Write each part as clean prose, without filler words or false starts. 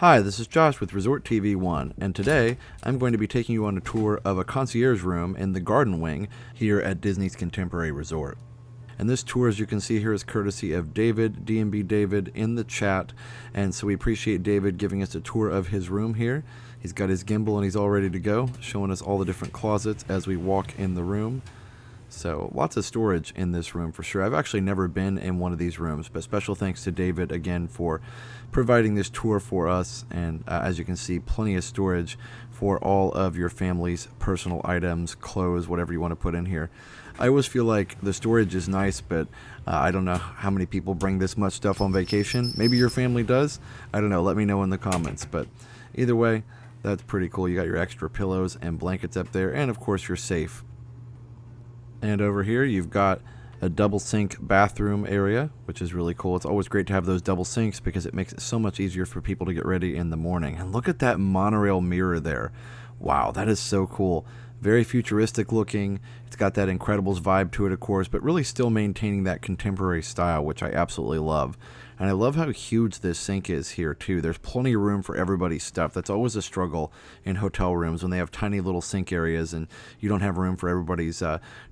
Hi, this is Josh with Resort TV 1, and today I'm going to be taking you on a tour of a concierge room in the garden wing here at Disney's Contemporary Resort. And this tour, as you can see here, is courtesy of David, D&B David, in the chat, and so we appreciate David giving us a tour of his room here. He's got his gimbal and he's all ready to go, showing us all the different closets as we walk in the room. So lots of storage in this room for sure. I've actually never been in one of these rooms, but special thanks to David again for providing this tour for us. And as you can see, plenty of storage for all of your family's personal items, clothes, whatever you want to put in here. I always feel like the storage is nice, but I don't know how many people bring this much stuff on vacation. Maybe your family does. I don't know. Let me know in the comments. But either way, that's pretty cool. You got your extra pillows and blankets up there, and of course your safe. And over here you've got a double sink bathroom area, which is really cool. It's always great to have those double sinks because it makes it so much easier for people to get ready in the morning. And look at that monorail mirror there. Wow, that is so cool. Very futuristic looking. It's got that Incredibles vibe to it, of course, but really still maintaining that contemporary style, which I absolutely love. And I love how huge this sink is here, too. There's plenty of room for everybody's stuff. That's always a struggle in hotel rooms when they have tiny little sink areas and you don't have room for everybody's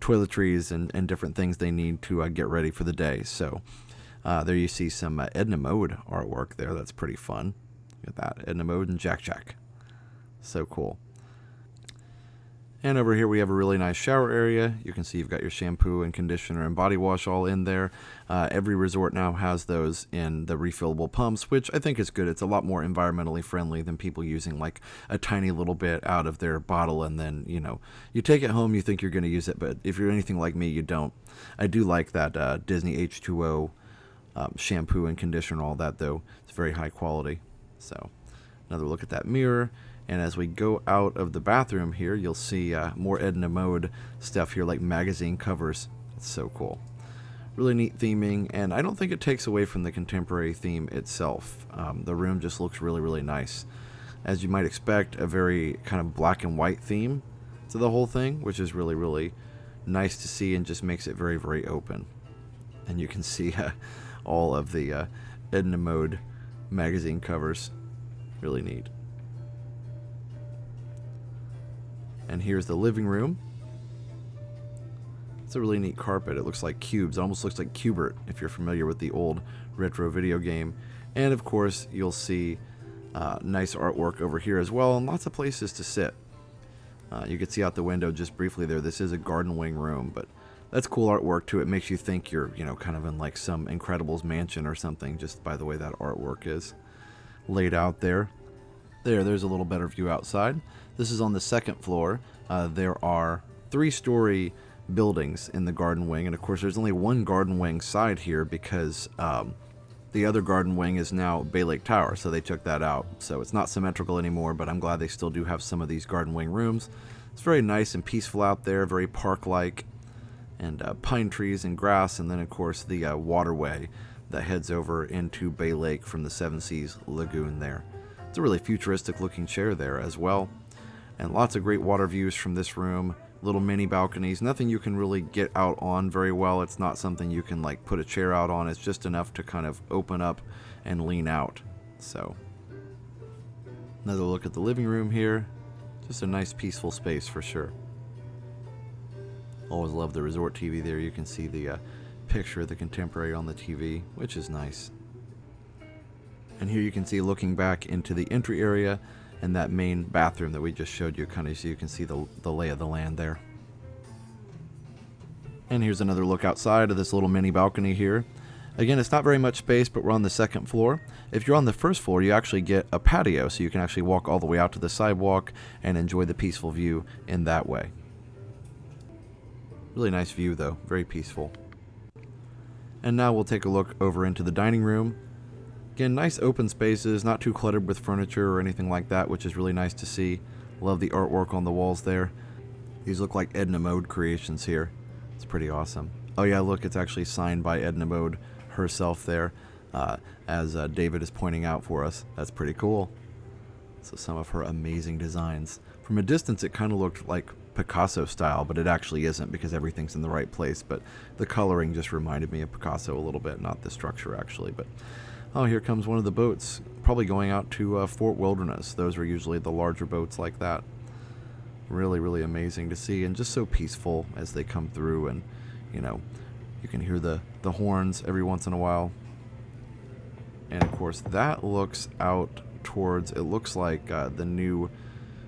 toiletries and different things they need to get ready for the day. So there you see some Edna Mode artwork there. That's pretty fun. Look at that. Edna Mode and Jack Jack. So cool. And over here we have a really nice shower area. You can see you've got your shampoo and conditioner and body wash all in there. Every resort now has those in the refillable pumps, which I think is good. It's a lot more environmentally friendly than people using like a tiny little bit out of their bottle and then, you know, you take it home, you think you're going to use it, but if you're anything like me, you don't. I do like that Disney H2O shampoo and conditioner and all that, though. It's very high quality. So another look at that mirror. And as we go out of the bathroom here, you'll see more Edna Mode stuff here, like magazine covers. It's so cool. Really neat theming, and I don't think it takes away from the contemporary theme itself. The room just looks really, really nice. As you might expect, a very kind of black and white theme to the whole thing, which is really, really nice to see and just makes it very, very open. And you can see all of the Edna Mode magazine covers. Really neat. And here's the living room. It's a really neat carpet. It looks like cubes. It almost looks like Cubert if you're familiar with the old retro video game. And of course, you'll see nice artwork over here as well, and lots of places to sit. You can see out the window just briefly there. This is a garden wing room, but that's cool artwork too. It makes you think you're, you know, kind of in like some Incredibles mansion or something, just by the way that artwork is laid out there. There's a little better view outside. This is on the second floor. There are 3-story buildings in the garden wing, and of course there's only one garden wing side here because the other garden wing is now Bay Lake Tower, so they took that out. So it's not symmetrical anymore, but I'm glad they still do have some of these garden wing rooms. It's very nice and peaceful out there, very park-like, and pine trees and grass, and then of course the waterway that heads over into Bay Lake from the Seven Seas Lagoon there. It's a really futuristic looking chair there as well. And lots of great water views from this room. Little mini balconies. Nothing you can really get out on very well. It's not something you can like put a chair out on. It's just enough to kind of open up and lean out. So another look at the living room here. Just a nice peaceful space for sure. Always love the resort TV there. You can see the picture of the contemporary on the TV, which is nice. And here you can see, looking back into the entry area and that main bathroom that we just showed you, kind of, so you can see the lay of the land there. And here's another look outside of this little mini balcony here. Again, it's not very much space, but we're on the second floor. If you're on the first floor, you actually get a patio, so you can actually walk all the way out to the sidewalk and enjoy the peaceful view in that way. Really nice view though, very peaceful. And now we'll take a look over into the dining room. Again, nice open spaces, not too cluttered with furniture or anything like that, which is really nice to see. Love the artwork on the walls there. These look like Edna Mode creations here. It's pretty awesome. Oh yeah, look, it's actually signed by Edna Mode herself there, as David is pointing out for us. That's pretty cool. So some of her amazing designs. From a distance, it kind of looked like Picasso style, but it actually isn't because everything's in the right place. But the coloring just reminded me of Picasso a little bit, not the structure actually. But Oh, here comes one of the boats, probably going out to Fort Wilderness. Those are usually the larger boats like that. Really, really amazing to see, and just so peaceful as they come through. And you know, you can hear the horns every once in a while. And of course, that looks out towards, it looks like the new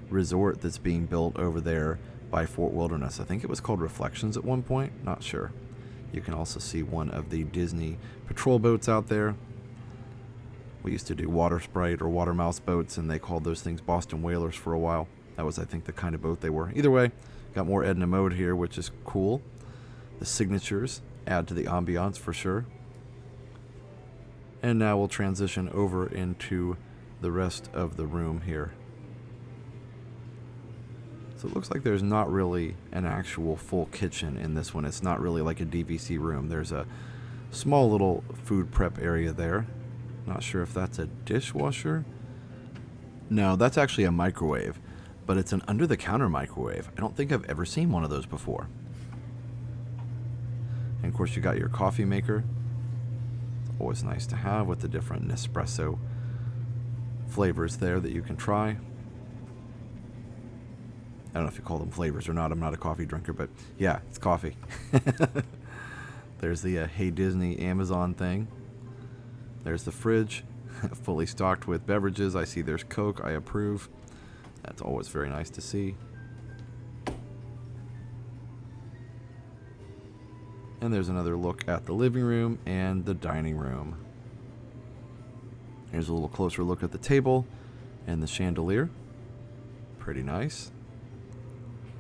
resort that's being built over there by Fort Wilderness. I think it was called Reflections at one point, not sure. You can also see one of the Disney patrol boats out there. We used to do water sprite or water mouse boats, and they called those things Boston Whalers for a while. That was, I think, the kind of boat they were. Either way, got more Edna mode here, which is cool. The signatures add to the ambiance for sure. And now we'll transition over into the rest of the room here. So it looks like there's not really an actual full kitchen in this one. It's not really like a DVC room. There's a small little food prep area there. Not sure if that's a dishwasher. No, that's actually a microwave, but it's an under-the-counter microwave. I don't think I've ever seen one of those before. And of course, you got your coffee maker. It's always nice to have with the different Nespresso flavors there that you can try. I don't know if you call them flavors or not. I'm not a coffee drinker, but yeah, it's coffee. There's the Hey Disney Amazon thing. There's the fridge, fully stocked with beverages. I see there's Coke. I approve. That's always very nice to see. And there's another look at the living room and the dining room. Here's a little closer look at the table and the chandelier. Pretty nice.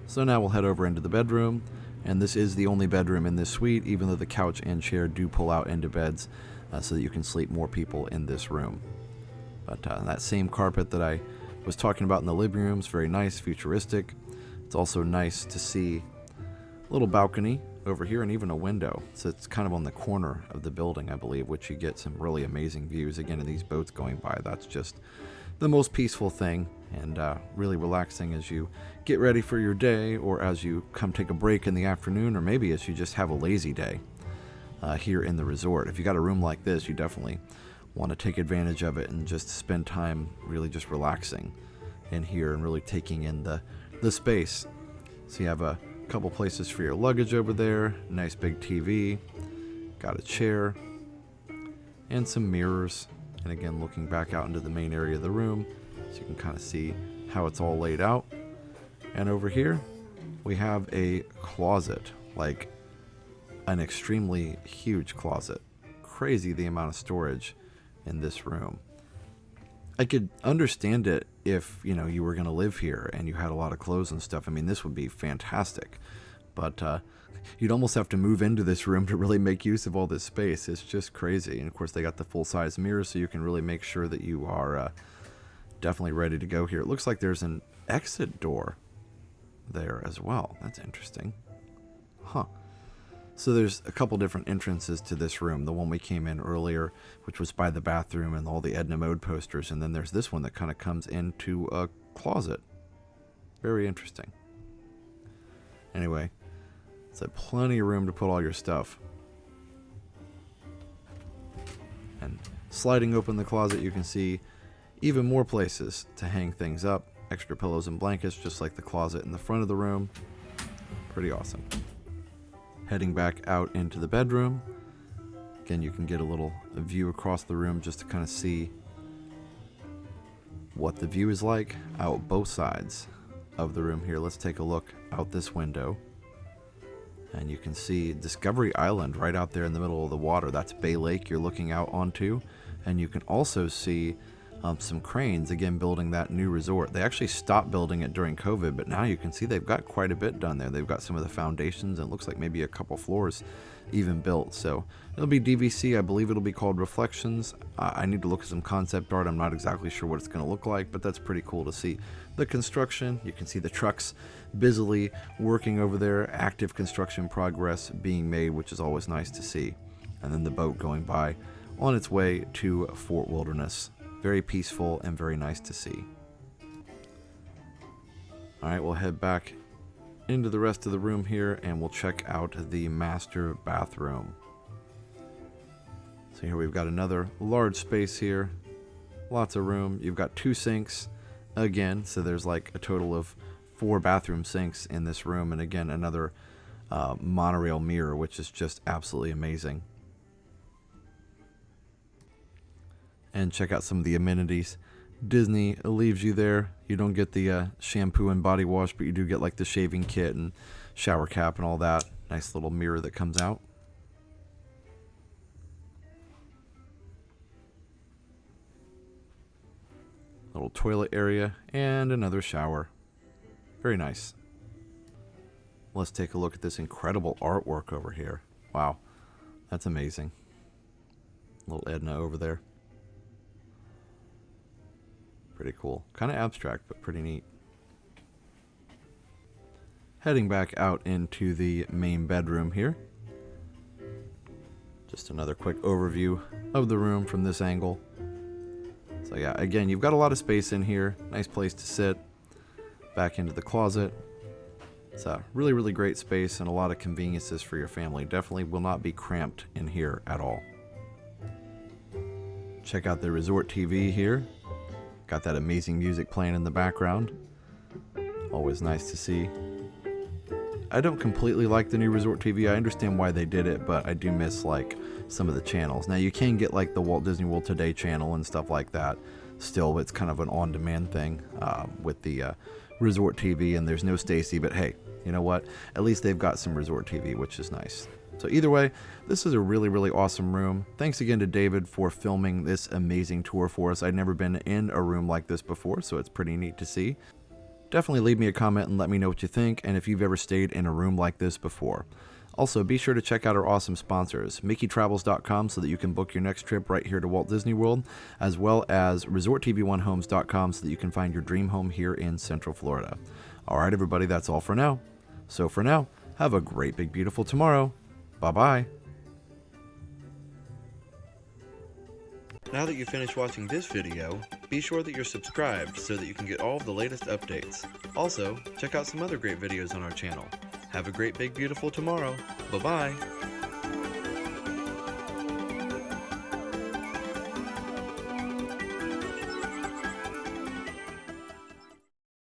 So now we'll head over into the bedroom. And this is the only bedroom in this suite, even though the couch and chair do pull out into beds so that you can sleep more people in this room. But that same carpet that I was talking about in the living room is very nice, futuristic. It's also nice to see a little balcony over here and even a window. So it's kind of on the corner of the building, I believe, which you get some really amazing views. Again, of these boats going by. That's just the most peaceful thing, and really relaxing as you get ready for your day, or as you come take a break in the afternoon, or maybe as you just have a lazy day here in the resort. If you got a room like this, you definitely want to take advantage of it and just spend time really just relaxing in here and really taking in the space. So you have a couple places for your luggage over there, nice big TV, got a chair, and some mirrors. And again, looking back out into the main area of the room, so you can kind of see how it's all laid out. And over here, we have a closet, like an extremely huge closet. Crazy the amount of storage in this room. I could understand it if, you know, you were going to live here and you had a lot of clothes and stuff. I mean, this would be fantastic. But you'd almost have to move into this room to really make use of all this space. It's just crazy. And of course, they got the full-size mirror, so you can really make sure that you are definitely ready to go here. It looks like there's an exit door there as well. That's interesting. Huh. So there's a couple different entrances to this room. The one we came in earlier, which was by the bathroom and all the Edna Mode posters. And then there's this one that kind of comes into a closet. Very interesting. Anyway, it's plenty of room to put all your stuff. And sliding open the closet, you can see even more places to hang things up. Extra pillows and blankets, just like the closet in the front of the room. Pretty awesome. Heading back out into the bedroom. Again, you can get a little view across the room just to kind of see what the view is like out both sides of the room here. Let's take a look out this window. And you can see Discovery Island right out there in the middle of the water. That's Bay Lake you're looking out onto. And you can also see some cranes, again, building that new resort. They actually stopped building it during COVID, but now you can see they've got quite a bit done there. They've got some of the foundations, and it looks like maybe a couple floors even built. So it'll be DVC. I believe it'll be called Reflections. I need to look at some concept art. I'm not exactly sure what it's going to look like, but that's pretty cool to see the construction. You can see the trucks busily working over there, active construction progress being made, which is always nice to see. And then the boat going by on its way to Fort Wilderness. Very peaceful and very nice to see. Alright, we'll head back into the rest of the room here and we'll check out the master bathroom. So here we've got another large space here. Lots of room. You've got 2 sinks again, so there's like a total of 4 bathroom sinks in this room, and again another monorail mirror, which is just absolutely amazing. And check out some of the amenities. Disney leaves you there. You don't get the shampoo and body wash, but you do get like the shaving kit and shower cap and all that. Nice little mirror that comes out. Little toilet area and another shower. Very nice. Let's take a look at this incredible artwork over here. Wow, that's amazing. Little Edna over there. Pretty cool. Kind of abstract, but pretty neat. Heading back out into the main bedroom here. Just another quick overview of the room from this angle. So yeah, again, you've got a lot of space in here. Nice place to sit. Back into the closet. It's a really, really great space and a lot of conveniences for your family. Definitely will not be cramped in here at all. Check out the resort TV here. Got that amazing music playing in the background. Always nice to see. I don't completely like the new resort TV. I understand why they did it, but I do miss like some of the channels. Now you can get like the Walt Disney World Today channel and stuff like that. Still, it's kind of an on-demand thing with the resort TV, and there's no Stacy, but hey, you know what? At least they've got some resort TV, which is nice. So either way, this is a really, really awesome room. Thanks again to David for filming this amazing tour for us. I'd never been in a room like this before, so it's pretty neat to see. Definitely leave me a comment and let me know what you think, and if you've ever stayed in a room like this before. Also, be sure to check out our awesome sponsors, MickeyTravels.com, so that you can book your next trip right here to Walt Disney World, as well as ResortTV1Homes.com, so that you can find your dream home here in Central Florida. Alright everybody, that's all for now. So for now, have a great big beautiful tomorrow. Bye-bye. Now that you've finished watching this video, be sure that you're subscribed so that you can get all of the latest updates. Also, check out some other great videos on our channel. Have a great big beautiful tomorrow. Bye-bye.